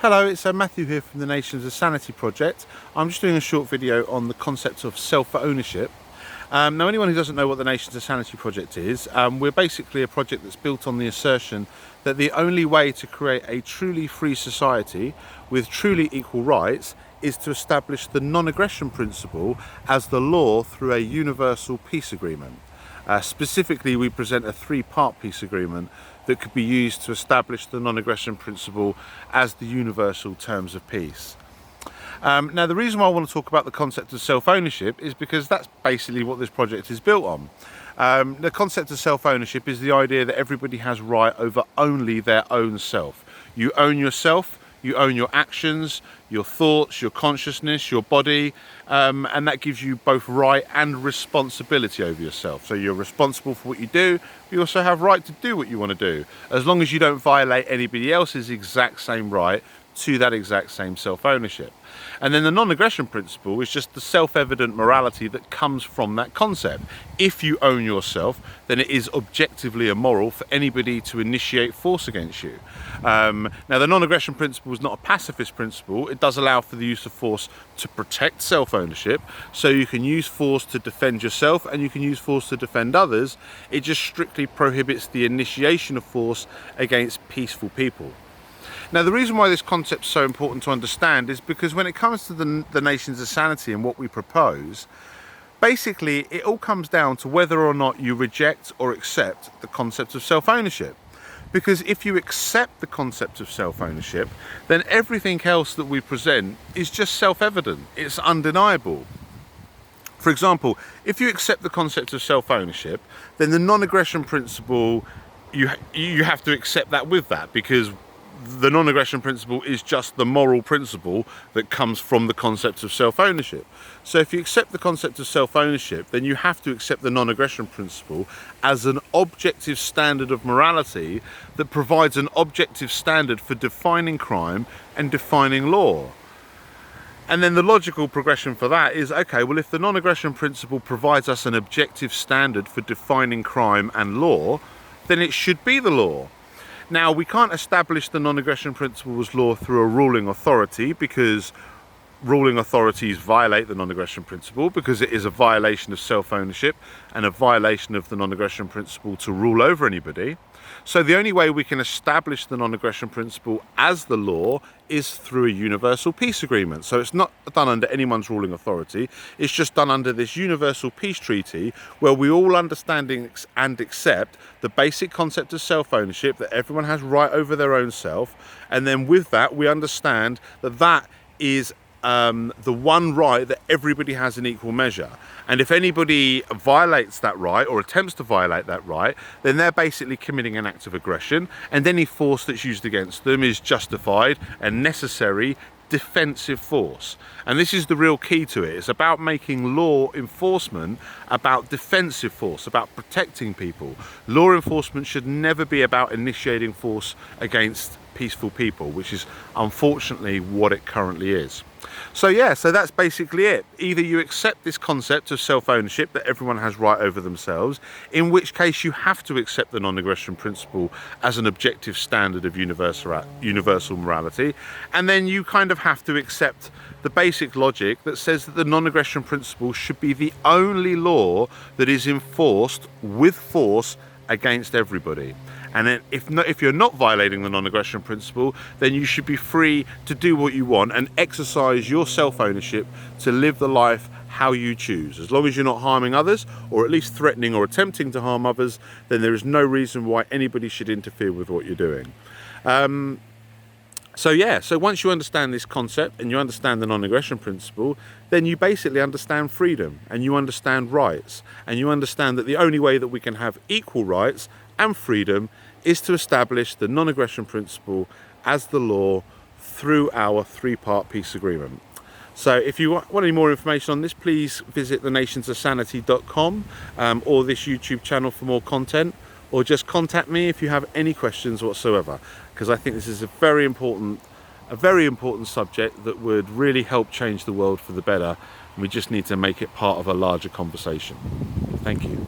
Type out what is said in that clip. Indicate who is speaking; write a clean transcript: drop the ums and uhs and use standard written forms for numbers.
Speaker 1: Hello, it's Matthew here from the Nations of Sanity project. I'm just doing a short video on the concept of self-ownership. Now, anyone who doesn't know what the Nations of Sanity project is, we're basically a project that's built on the assertion that the only way to create a truly free society with truly equal rights is to establish the non-aggression principle as the law through a universal peace agreement. Specifically, we present a three-part peace agreement that could be used to establish the non-aggression principle as the universal terms of peace. Now, the reason why I want to talk about the concept of self-ownership is because that's basically what this project is built on. The concept of self-ownership is the idea that everybody has right over only their own self. You own yourself, you own your actions, your thoughts, your consciousness, your body, and that gives you both right and responsibility over yourself. So you're responsible for what you do, but you also have right to do what you want to do, as long as you don't violate anybody else's exact same right to that exact same self-ownership. And then the non-aggression principle is just the self-evident morality that comes from that concept. If you own yourself, then it is objectively immoral for anybody to initiate force against you. Now, the non-aggression principle is not a pacifist principle. It does allow for the use of force to protect self-ownership, so you can use force to defend yourself and you can use force to defend others. It just strictly prohibits the initiation of force against peaceful people. Now, the reason why this concept is so important to understand is because when it comes to the Nations of Sanity and what we propose, basically it all comes down to whether or not you reject or accept the concept of self-ownership. Because if you accept the concept of self-ownership, then everything else that we present is just self-evident, it's undeniable. For example, if you accept the concept of self-ownership, then the non-aggression principle, you have to accept that with that, because the non-aggression principle is just the moral principle that comes from the concept of self-ownership. So if you accept the concept of self-ownership, then you have to accept the non-aggression principle as an objective standard of morality that provides an objective standard for defining crime and defining law. And then the logical progression for that is, okay, well, if the non-aggression principle provides us an objective standard for defining crime and law, then it should be the law. Now, we can't establish the non-aggression principle as law through a ruling authority, because ruling authorities violate the non-aggression principle, because it is a violation of self-ownership and a violation of the non-aggression principle to rule over anybody. So the only way we can establish the non-aggression principle as the law is through a universal peace agreement. So it's not done under anyone's ruling authority, it's just done under this universal peace treaty where we all understand and accept the basic concept of self-ownership, that everyone has right over their own self, and then with that we understand that that is the one right that everybody has in equal measure. And if anybody violates that right or attempts to violate that right, then they're basically committing an act of aggression, and any force that's used against them is justified and necessary defensive force. And this is the real key to it. It's about making law enforcement about defensive force, about protecting people. Law enforcement should never be about initiating force against peaceful people, which is unfortunately what it currently is. So yeah, so that's basically it. Either you accept this concept of self-ownership, that everyone has right over themselves, in which case you have to accept the non-aggression principle as an objective standard of universal morality, and then you kind of have to accept the basic logic that says that the non-aggression principle should be the only law that is enforced with force against everybody. And then if you're not violating the non-aggression principle, then you should be free to do what you want and exercise your self-ownership to live the life how you choose. As long as you're not harming others, or at least threatening or attempting to harm others, then there is no reason why anybody should interfere with what you're doing. So yeah, so once you understand this concept and you understand the non-aggression principle, then you basically understand freedom and you understand rights, and you understand that the only way that we can have equal rights and freedom is to establish the non-aggression principle as the law through our three-part peace agreement. So if you want any more information on this, please visit thenationsofsanity.com or this YouTube channel for more content, or just contact me if you have any questions whatsoever, because I think this is a very important subject that would really help change the world for the better, and we just need to make it part of a larger conversation. Thank you.